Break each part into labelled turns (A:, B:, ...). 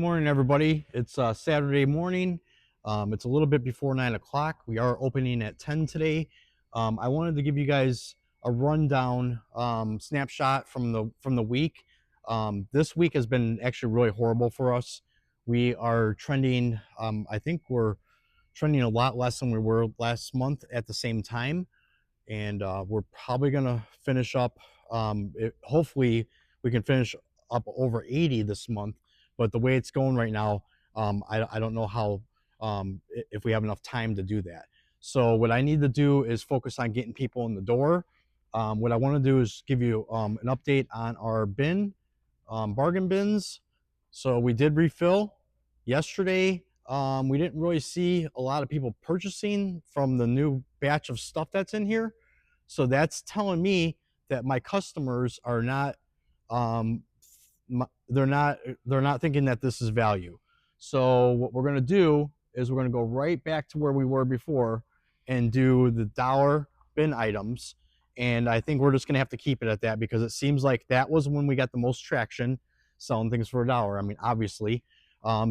A: Morning, everybody. It's Saturday morning. It's a little bit before 9 o'clock. We are opening at 10 today. I wanted to give you guys a rundown snapshot from the week. This week has been actually really horrible for us. We are trending. I think we're trending a lot less than we were last month at the same time, and we're probably gonna finish up. Hopefully, we can finish up over 80 this month. But the way it's going right now, I don't know how if we have enough time to do that. So what I need to do is focus on getting people in the door. What I want to do is give you an update on our bargain bins. So we did refill yesterday. We didn't really see a lot of people purchasing from the new batch of stuff that's in here. So that's telling me that my customers are not um, they're not thinking that this is value. So what we're going to do is we're going to go right back to where we were before and do the dollar bin items. And I think we're just going to have to keep it at that because it seems like that was when we got the most traction selling things for $1. I mean, obviously.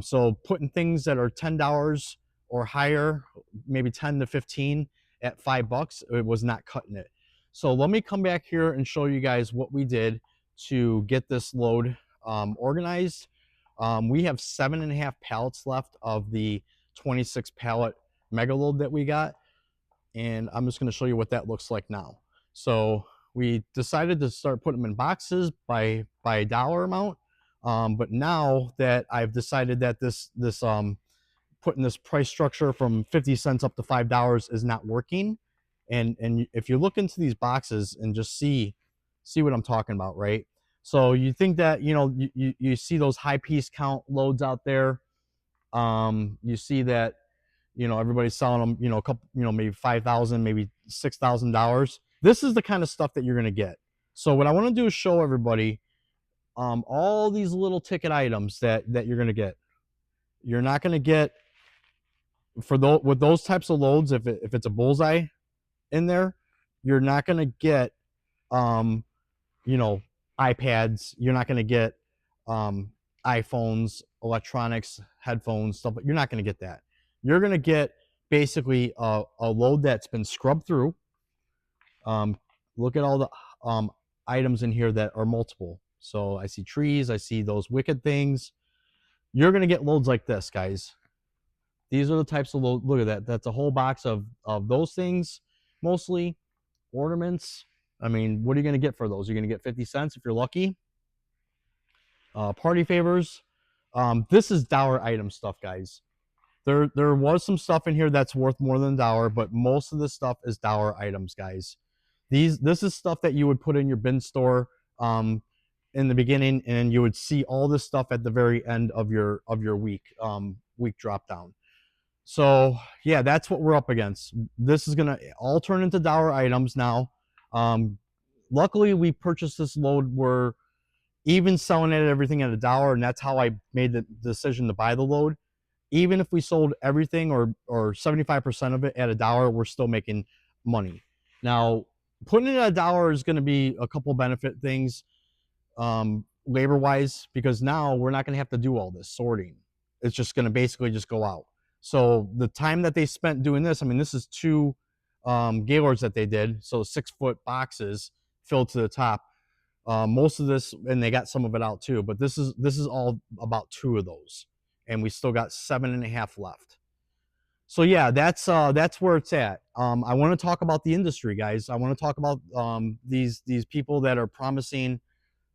A: So putting things that are $10 or higher, maybe 10 to 15 at $5, it was not cutting it. So let me come back here and show you guys what we did to get this load organized. We have 7.5 pallets left of the 26 pallet mega load that we got, and I'm just going to show you what that looks like now. So we decided to start putting them in boxes by dollar amount, but now that I've decided that this putting this price structure from 50 cents up to $5 is not working, and if you look into these boxes and just see what I'm talking about, right? So you think that you see those high piece count loads out there. You see that everybody's selling them, a couple, maybe 5,000, maybe $6,000. This is the kind of stuff that you're gonna get. So what I want to do is show everybody all these little ticket items that you're gonna get. You're not gonna get with those types of loads. If it's a bullseye in there, you're not gonna get you know, iPads. You're not going to get iPhones, electronics, headphones, stuff. But you're not going to get that. You're going to get basically a load that's been scrubbed through. Look at all the items in here that are multiple. So I see trees. I see those wicked things. You're going to get loads like this, guys. These are the types of load. Look at that. That's a whole box of those things, mostly ornaments. I mean, what are you going to get for those? You're going to get 50 cents if you're lucky. Party favors. This is dollar item stuff, guys. There was some stuff in here that's worth more than $1, but most of this stuff is dollar items, guys. This is stuff that you would put in your bin store in the beginning, and you would see all this stuff at the very end of your week drop down. So yeah, that's what we're up against. This is gonna all turn into dollar items now. Luckily, we purchased this load. We're even selling it everything at $1, and that's how I made the decision to buy the load. Even if we sold everything or 75% of it at $1, we're still making money. Now, putting it at $1 is going to be a couple benefit things, labor-wise, because now we're not going to have to do all this sorting. It's just going to basically just go out. So the time that they spent doing this, I mean, this is 2 Gaylords that they did, so 6-foot boxes filled to the top. Most of this, and they got some of it out too, but this is all about 2 of those, and we still got 7.5 left. So yeah, that's where it's at. I want to talk about the industry, guys. I want to talk about these people that are promising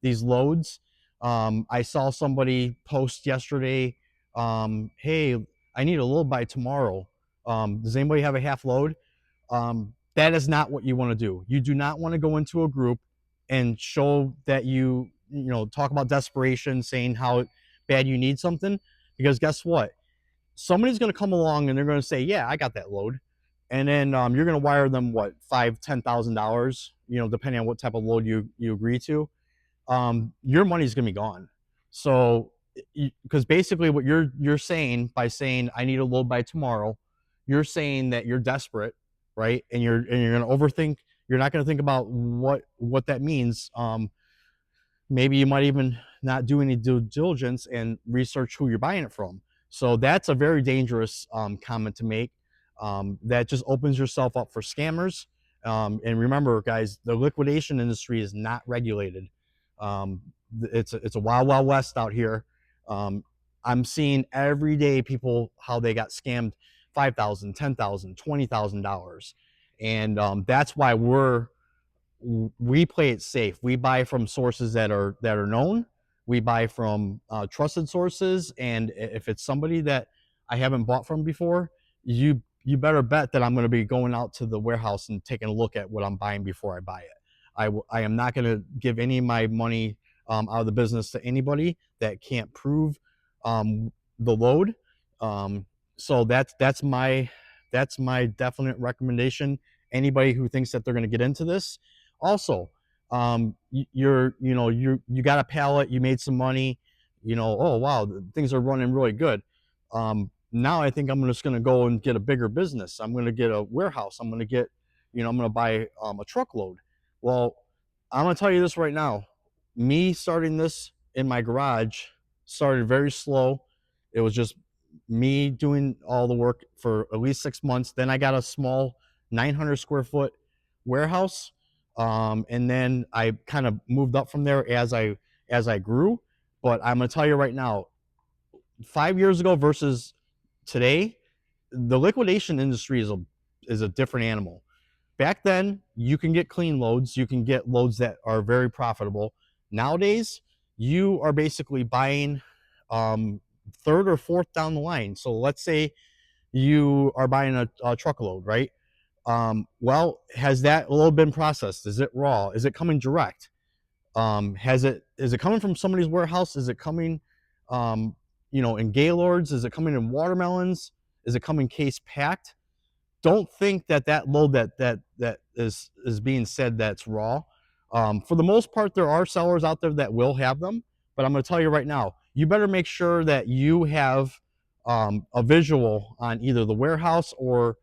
A: these loads. I saw somebody post yesterday, hey, I need a load by tomorrow. Does anybody have a half load? That is not what you want to do. You do not want to go into a group and show that you talk about desperation, saying how bad you need something, because guess what? Somebody's going to come along and they're going to say, yeah, I got that load. And then you're going to wire them what, $5,000-$10,000, depending on what type of load you agree to. Your money's going to be gone. So because basically what you're saying by saying I need a load by tomorrow, you're saying that you're desperate, right? And you're going to overthink. You're not going to think about what that means. Maybe you might even not do any due diligence and research who you're buying it from. So that's a very dangerous comment to make. That just opens yourself up for scammers. And remember, guys, the liquidation industry is not regulated. Um, it's a wild, wild west out here. I'm seeing every day people how they got scammed $5,000, $10,000, $20,000, and that's why we play it safe. We buy from sources that are known. We buy from trusted sources, and if it's somebody that I haven't bought from before, you better bet that I'm going to be going out to the warehouse and taking a look at what I'm buying before I buy it. I am not going to give any of my money out of the business to anybody that can't prove the load. So that's my definite recommendation. Anybody who thinks that they're going to get into this, also, you got a pallet, you made some money, oh wow, things are running really good. Now I think I'm just going to go and get a bigger business. I'm going to get a warehouse. I'm going to get, I'm going to buy a truckload. Well, I'm going to tell you this right now. Me starting this in my garage started very slow. It was just me doing all the work for at least 6 months. Then I got a small 900 square foot warehouse, and then I kind of moved up from there as I grew. But I'm going to tell you right now, 5 years ago versus today, the liquidation industry is a different animal. Back then, you can get clean loads, you can get loads that are very profitable. Nowadays, you are basically buying third or fourth down the line. So let's say you are buying a truckload, right? Well, has that load been processed? Is it raw? Is it coming direct? Is it coming from somebody's warehouse? Is it coming in Gaylords? Is it coming in watermelons? Is it coming case packed? Don't think that load that is being said that's raw. For the most part, there are sellers out there that will have them, but I'm going to tell you right now, you better make sure that you have a visual on either the warehouse or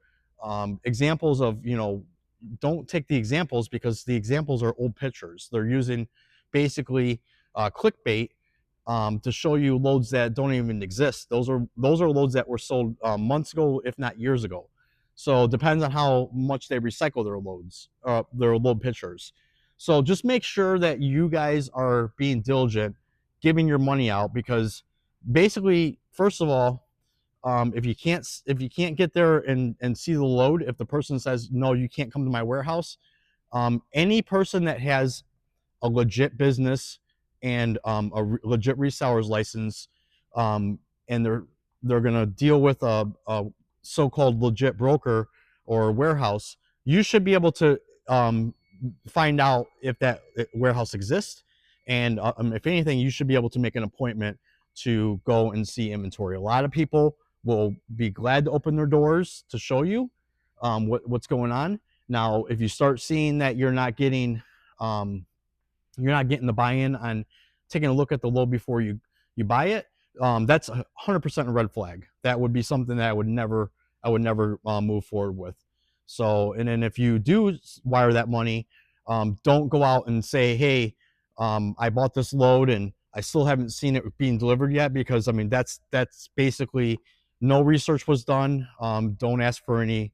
A: examples of, don't take the examples because the examples are old pictures. They're using basically clickbait to show you loads that don't even exist. Those are loads that were sold months ago, if not years ago. So it depends on how much they recycle their loads, their load pictures. So just make sure that you guys are being diligent, giving your money out, because basically, first of all, if you can't get there and see the load, if the person says no, you can't come to my warehouse, any person that has a legit business and legit reseller's license, and they're gonna deal with a so-called legit broker or warehouse, you should be able to find out if that warehouse exists, and if anything, you should be able to make an appointment to go and see inventory. A lot of people will be glad to open their doors to show you what's going on. Now, if you start seeing that you're not getting the buy-in on taking a look at the load before you buy it, that's 100% a red flag. That would be something that I would never move forward with. So, and then if you do wire that money, don't go out and say, hey, I bought this load and I still haven't seen it being delivered yet, because I mean that's basically no research was done. Don't ask for any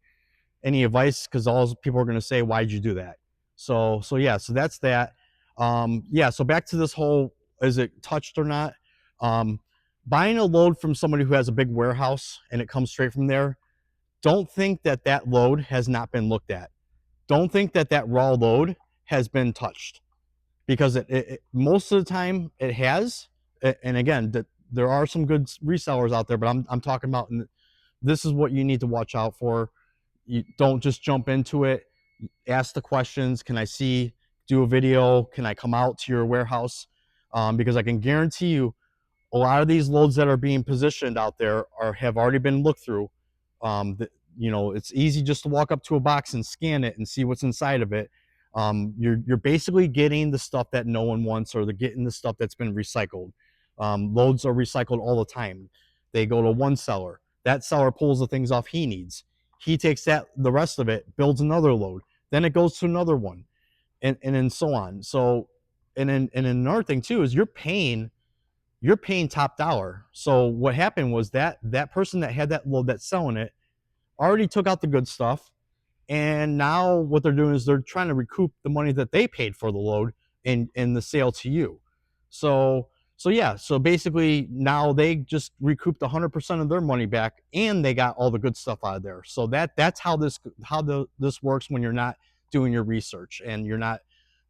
A: advice, because all people are going to say, why'd you do that? So yeah, so that's that. Yeah, so back to this whole, is it touched or not? Buying a load from somebody who has a big warehouse and it comes straight from there, don't think that load has not been looked at. Don't think that raw load has been touched, because it most of the time it has. And again, there are some good resellers out there, but I'm talking about, this is what you need to watch out for. You don't just jump into it. Ask the questions. Can I see? Do a video. Can I come out to your warehouse? Because I can guarantee you, a lot of these loads that are being positioned out there have already been looked through. It's easy just to walk up to a box and scan it and see what's inside of it. You're basically getting the stuff that no one wants, or they're getting the stuff that's been recycled. Loads are recycled all the time. They go to one seller. That seller pulls the things off he needs. He takes the rest of it, builds another load. Then it goes to another one, and then so on. So, and then another thing too is you're paying you're paying top dollar. So what happened was that that person that had that load that's selling it already took out the good stuff, and now what they're doing is they're trying to recoup the money that they paid for the load in the sale to you. So yeah, so basically now they just recouped 100% of their money back, and they got all the good stuff out of there. So that's how this works when you're not doing your research and you're not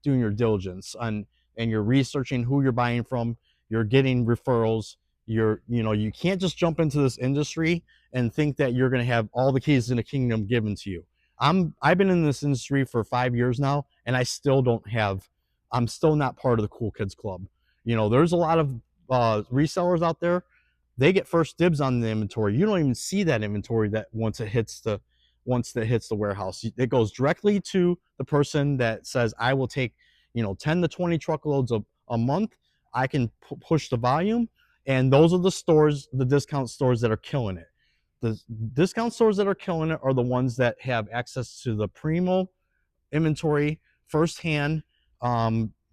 A: doing your diligence and you're researching who you're buying from. You're getting referrals. You can't just jump into this industry and think that you're going to have all the keys in the kingdom given to you. I've been in this industry for 5 years now, and I still don't have. I'm still not part of the cool kids club. There's a lot of resellers out there. They get first dibs on the inventory. You don't even see that inventory that once that hits the warehouse. It goes directly to the person that says, "I will take 10 to 20 truckloads a month. I can push the volume." And those are the stores, the discount stores that are killing it. The discount stores that are killing it are the ones that have access to the primo inventory firsthand,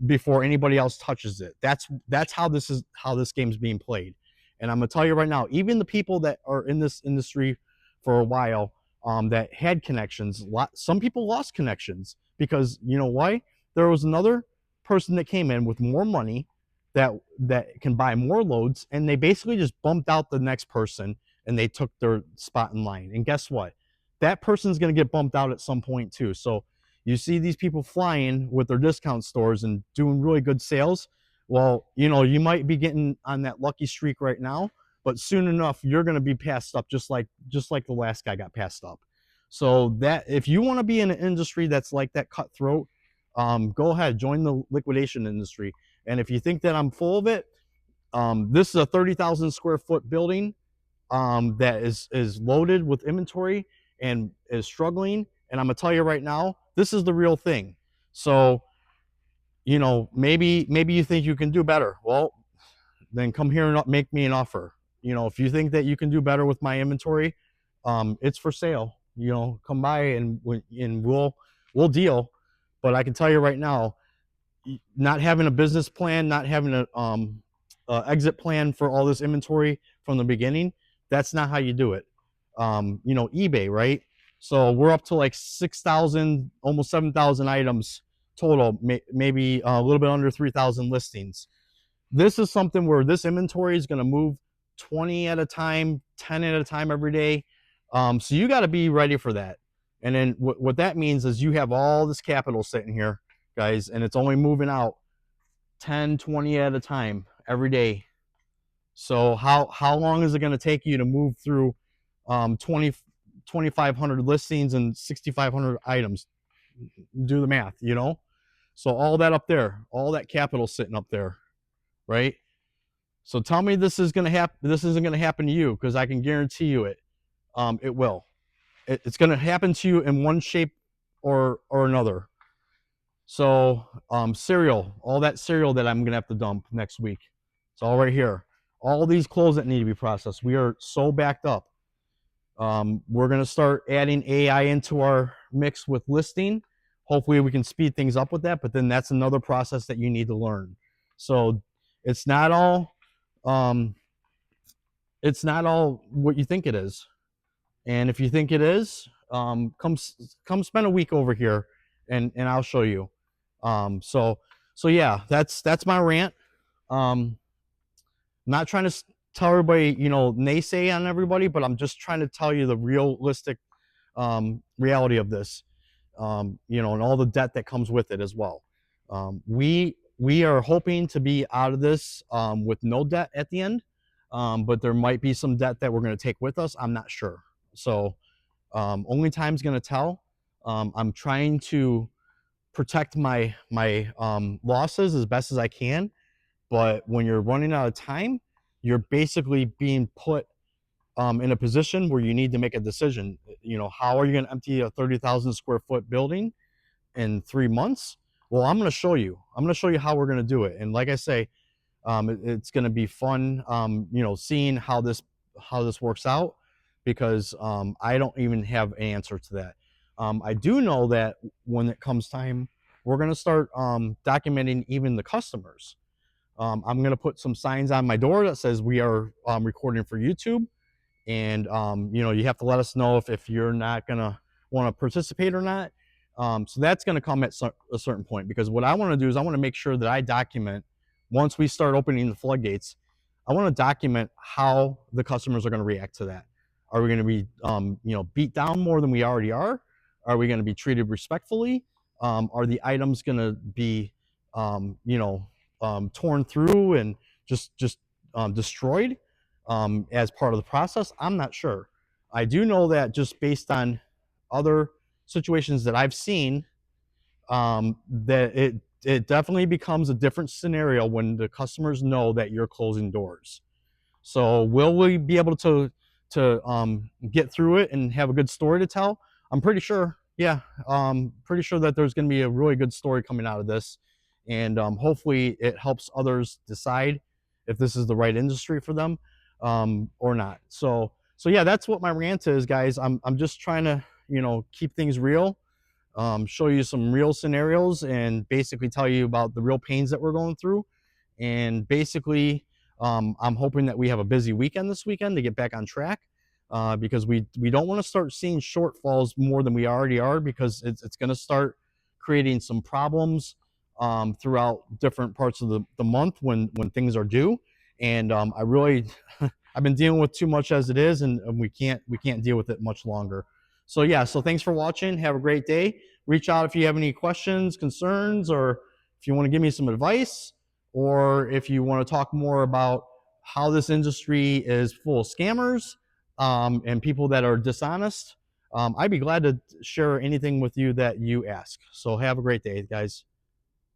A: before anybody else touches it. That's how this game's being played. And I'm gonna tell you right now, even the people that are in this industry for a while, that had connections, some people lost connections because you know why? There was another person that came in with more money that can buy more loads, and they basically just bumped out the next person and they took their spot in line. And guess what? That person's going to get bumped out at some point too. So you see these people flying with their discount stores and doing really good sales. Well, you might be getting on that lucky streak right now, but soon enough you're going to be passed up, just like the last guy got passed up. So that if you want to be in an industry that's like that cutthroat, go ahead, join the liquidation industry. And if you think that I'm full of it, this is a 30,000 square foot building, that is loaded with inventory and is struggling. And I'm gonna tell you right now, this is the real thing. So maybe you think you can do better. Well, then come here and make me an offer. If you think that you can do better with my inventory, it's for sale. Come by and we'll deal. But I can tell you right now, not having a business plan, not having a exit plan for all this inventory from the beginning, that's not how you do it. eBay, right? So we're up to like 6,000, almost 7,000 items total, maybe a little bit under 3,000 listings. This is something where this inventory is going to move 20 at a time, 10 at a time every day. So you got to be ready for that. And then what that means is you have all this capital sitting here, guys, and it's only moving out 10, 20 at a time every day. So how long is it going to take you to move through 2,500 listings and 6,500 items? Do the math, So all that up there, all that capital sitting up there, right? So tell me this is going to happen. This isn't going to happen to you, because I can guarantee you it. It will. It's going to happen to you in one shape or another. So cereal, all that cereal that I'm going to have to dump next week, it's all right here. All these clothes that need to be processed. We are so backed up. We're going to start adding AI into our mix with listing. Hopefully we can speed things up with that, but then that's another process that you need to learn. So it's not all what you think it is. And if you think it is, come spend a week over here, and I'll show you. So yeah, that's my rant. I'm not trying to tell everybody, naysay on everybody, but I'm just trying to tell you the realistic reality of this, and all the debt that comes with it as well. We are hoping to be out of this with no debt at the end, but there might be some debt that we're going to take with us. I'm not sure. So only time's going to tell. I'm trying to protect my losses as best as I can, but when you're running out of time, you're basically being put in a position where you need to make a decision. How are you going to empty a 30,000 square foot building in 3 months? Well, I'm going to show you. I'm going to show you how we're going to do it. And like I say, it's going to be fun, seeing how this works out, because I don't even have an answer to that. I do know that when it comes time, we're going to start documenting even the customers. I'm going to put some signs on my door that says we are recording for YouTube. And you have to let us know if you're not going to want to participate or not. So that's going to come at a certain point, because what I want to do is I want to make sure that I document, once we start opening the floodgates, I want to document how the customers are going to react to that. Are we going to be beat down more than we already are? Are we going to be treated respectfully? Are the items going to be torn through and just destroyed as part of the process? I'm not sure. I do know that just based on other situations that I've seen, that it definitely becomes a different scenario when the customers know that you're closing doors. So will we be able to get through it and have a good story to tell? I'm pretty sure. Yeah, pretty sure that there's going to be a really good story coming out of this, and hopefully it helps others decide if this is the right industry for them or not. So yeah, that's what my rant is, guys. I'm just trying to keep things real, show you some real scenarios, and basically tell you about the real pains that we're going through. And basically, I'm hoping that we have a busy weekend this weekend to get back on track, because we don't want to start seeing shortfalls more than we already are, because it's going to start creating some problems throughout different parts of the month when things are due. And I really I've been dealing with too much as it is, and we can't deal with it much longer. So yeah, so thanks for watching. Have a great day. Reach out if you have any questions, concerns, or if you want to give me some advice, or if you want to talk more about how this industry is full of scammers and people that are dishonest. I'd be glad to share anything with you that you ask. So have a great day, guys.